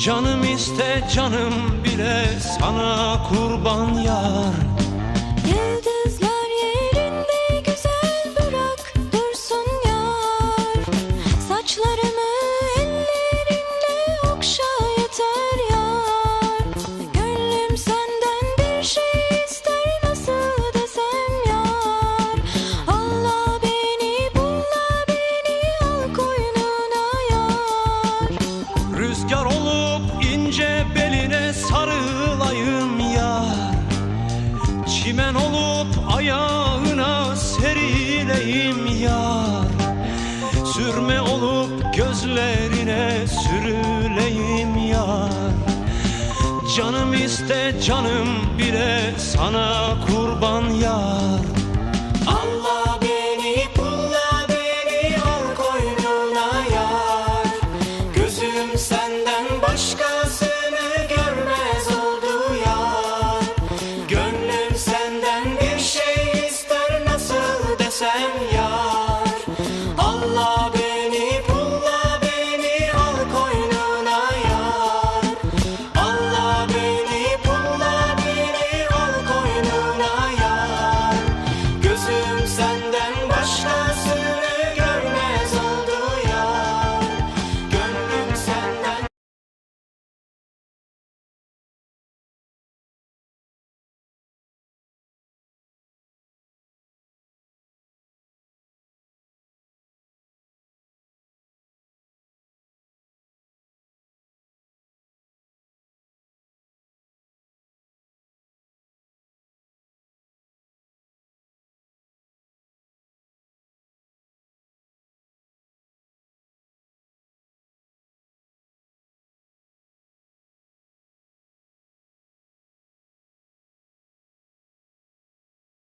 Canım iste canım bile sana kurban yar. Yıldızlar yerinde güzel bırak dursun yar. Saçlarımı ellerinle okşa yeter yar. Gönlüm senden bir şey ister, nasıl desem yar. Allah beni bulla beni al koynuna yar. Rüzgar olup ince beline sarılayım yar. Çimen olup ayağına serileyim yar. Sürme olup gözlerine sürüleyim yar. Canım iste canım bile sana kurban yar. Allah beni bulla beni al koynuna yar. Gözüm senden